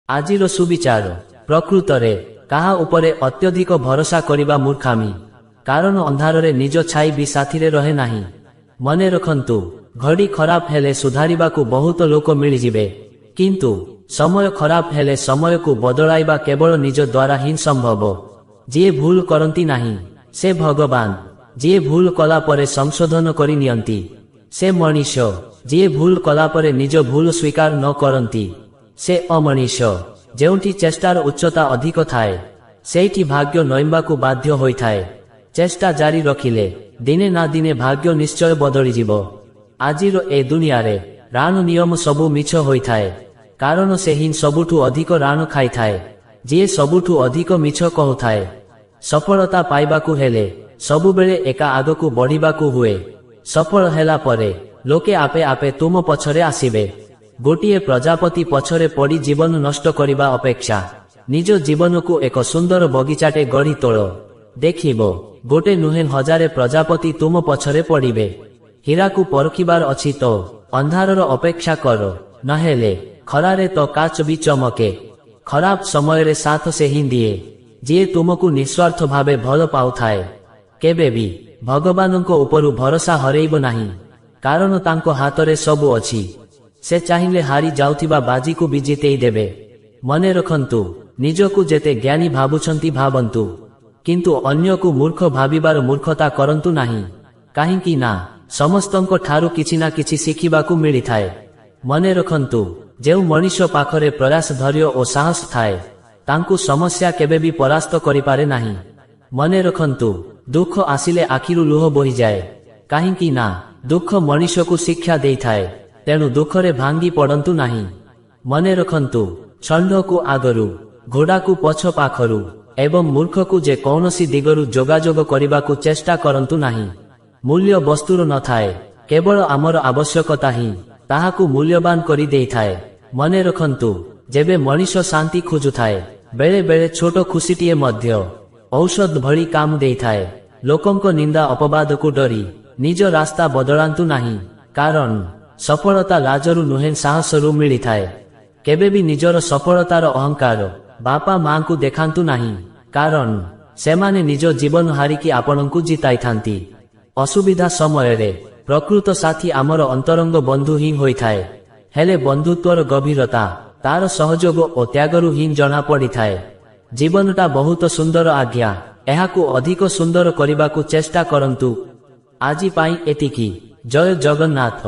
ଆଜିର ସୁବିଚାର ପ୍ରକୃତରେ କାହା ଉପରେ ଅତ୍ୟଧିକ ଭରସା କରିବା ମୂର୍ଖାମି। କାରଣ ଅନ୍ଧାରରେ ନିଜ ଛାଇ ବି ସାଥିରେ ରହେ ନାହିଁ। ମନେ ରଖନ୍ତୁ, ଘଡ଼ି ଖରାପ ହେଲେ ସୁଧାରିବାକୁ ବହୁତ ଲୋକ ମିଳିଯିବେ, କିନ୍ତୁ ସମୟ ଖରାପ ହେଲେ ସମୟକୁ ବଦଳାଇବା କେବଳ ନିଜ ଦ୍ୱାରା ହିଁ ସମ୍ଭବ। ଯିଏ ଭୁଲ କରନ୍ତି ନାହିଁ ସେ ଭଗବାନ। ଯିଏ ଭୁଲ କଲା ପରେ ସଂଶୋଧନ କରି ନିଅନ୍ତି ସେ ମଣିଷ। ଯିଏ ଭୁଲ କଲା ପରେ ନିଜ ଭୁଲ ସ୍ୱୀକାର ନ କରନ୍ତି ସେ ଅମଣିଷ। ଯେଉଁଠି ଚେଷ୍ଟାର ଉଚ୍ଚତା ଅଧିକ ଥାଏ ସେଇଠି ଭାଗ୍ୟ ନଇଁବାକୁ ବାଧ୍ୟ ହୋଇଥାଏ। ଚେଷ୍ଟା ଜାରି ରଖିଲେ ଦିନେ ନା ଦିନେ ଭାଗ୍ୟ ନିଶ୍ଚୟ ବଦଳିଯିବ। ଆଜିର ଏ ଦୁନିଆରେ ରାଣ ନିୟମ ସବୁ ମିଛ ହୋଇଥାଏ, କାରଣ ସେ ହିଁ ସବୁଠୁ ଅଧିକ ରାଣ ଖାଇଥାଏ। ଯିଏ ସବୁଠୁ ଅଧିକ ମିଛ କହୁଥାଏ। ସଫଳତା ପାଇବାକୁ ହେଲେ ସବୁବେଳେ ଏକା ଆଗକୁ ବଢିବାକୁ ହୁଏ। ସଫଳ ହେଲା ପରେ ଲୋକେ ଆପେ ଆପେ ତୁମ ପଛରେ ଆସିବେ। ଗୋଟିଏ ପ୍ରଜାପତି ପଛରେ ପଡ଼ି ଜୀବନ ନଷ୍ଟ କରିବା ଅପେକ୍ଷା ନିଜ ଜୀବନକୁ ଏକ ସୁନ୍ଦର ବଗିଚାଟେ ଗଢ଼ି ତୋଳ। ଦେଖିବ ଗୋଟେ ନୁହେଁ ହଜାରେ ପ୍ରଜାପତି ତୁମ ପଛରେ ପଡ଼ିବେ। ହୀରାକୁ ପରଖିବାର ଅଛି ତ ଅନ୍ଧାରର ଅପେକ୍ଷା କର, ନହେଲେ ଖରାରେ ତ କାଚ ବି ଚମକେ। ଖରାପ ସମୟରେ ସାଥ ସେ ହିଁ ଦିଏ ଯିଏ ତୁମକୁ ନିଃସ୍ୱାର୍ଥ ଭାବେ ଭଲ ପାଉଥାଏ। କେବେ ବି ଭଗବାନଙ୍କ ଉପରୁ ଭରସା ହରେଇବ ନାହିଁ, କାରଣ ତାଙ୍କ ହାତରେ ସବୁ ଅଛି। ସେ ଚାହିଁଲେ ହାରି ଯାଉଥିବା ବାଜିକୁ ବି ଜିତେଇ ଦେବେ। ମନେ ରଖନ୍ତୁ, ନିଜକୁ ଯେତେ ଜ୍ଞାନୀ ଭାବୁଛନ୍ତି ଭାବନ୍ତୁ, କିନ୍ତୁ ଅନ୍ୟକୁ ମୂର୍ଖ ଭାବିବାର ମୂର୍ଖତା କରନ୍ତୁ ନାହିଁ। କାହିଁକି ନା ସମସ୍ତଙ୍କ ଠାରୁ କିଛି ନା କିଛି ଶିଖିବାକୁ ମିଳିଥାଏ। ମନେ ରଖନ୍ତୁ, ଯେଉଁ ମଣିଷ ପାଖରେ ପ୍ରୟାସ, ଧୈର୍ଯ୍ୟ ଓ ସାହସ ଥାଏ ତାଙ୍କୁ ସମସ୍ୟା କେବେ ବି ପରାସ୍ତ କରିପାରେ ନାହିଁ। ମନେ ରଖନ୍ତୁ, ଦୁଃଖ ଆସିଲେ ଆଖିରୁ ଲୁହ ବୋହିଯାଏ, କାହିଁକି ନା ଦୁଃଖ ମଣିଷକୁ ଶିକ୍ଷା ଦେଇଥାଏ। ତେଣୁ ଦୁଃଖରେ ଭାଙ୍ଗି ପଡ଼ନ୍ତୁ ନାହିଁ। ମନେ ରଖନ୍ତୁ, ଷଣ୍ଢକୁ ଆଗରୁ, ଘୋଡ଼ାକୁ ପଛ ପାଖରୁ ଏବଂ ମୂର୍ଖକୁ ଯେ କୌଣସି ଦିଗରୁ ଯୋଗାଯୋଗ କରିବାକୁ ଚେଷ୍ଟା କରନ୍ତୁ ନାହିଁ। ମୂଲ୍ୟ ବସ୍ତୁର ନଥାଏ, କେବଳ ଆମର ଆବଶ୍ୟକତା ହିଁ ତାହାକୁ ମୂଲ୍ୟବାନ କରି ଦେଇଥାଏ। ମନେ ରଖନ୍ତୁ, ଯେବେ ମଣିଷ ଶାନ୍ତି ଖୋଜୁଥାଏ ବେଳେ ବେଳେ ଛୋଟ ଖୁସିଟିଏ ମଧ୍ୟ ଔଷଧ ଭଳି କାମ ଦେଇଥାଏ। ଲୋକଙ୍କ ନିନ୍ଦା ଅପବାଦକୁ ଡରି ନିଜ ରାସ୍ତା ବଦଳାନ୍ତୁ ନାହିଁ, କାରଣ ସଫଳତା ଲାଜରୁ ନୁହେଁ ସାହସରୁ ମିଳିଥାଏ। କେବେ ବି ନିଜର ସଫଳତାର ଅହଙ୍କାର ବାପା ମାଙ୍କୁ ଦେଖାନ୍ତୁ ନାହିଁ, କାରଣ ସେମାନେ ନିଜ ଜୀବନ ହାରିକି ଆପଣଙ୍କୁ ଜିତାଇଥାନ୍ତି। ଅସୁବିଧା ସମୟରେ ପ୍ରକୃତ ସାଥୀ ଆମର ଅନ୍ତରଙ୍ଗ ବନ୍ଧୁ ହିଁ ହୋଇଥାଏ। ହେଲେ ବନ୍ଧୁତ୍ୱର ଗଭୀରତା ତାର ସହଯୋଗ ଓ ତ୍ୟାଗରୁ ହିଁ ଜଣା ପଡ଼ିଥାଏ। ଜୀବନଟା ବହୁତ ସୁନ୍ଦର ଆଜ୍ଞା, ଏହାକୁ ଅଧିକ ସୁନ୍ଦର କରିବାକୁ ଚେଷ୍ଟା କରନ୍ତୁ। ଆଜି ପାଇଁ ଏତିକି। ଜୟ ଜଗନ୍ନାଥ।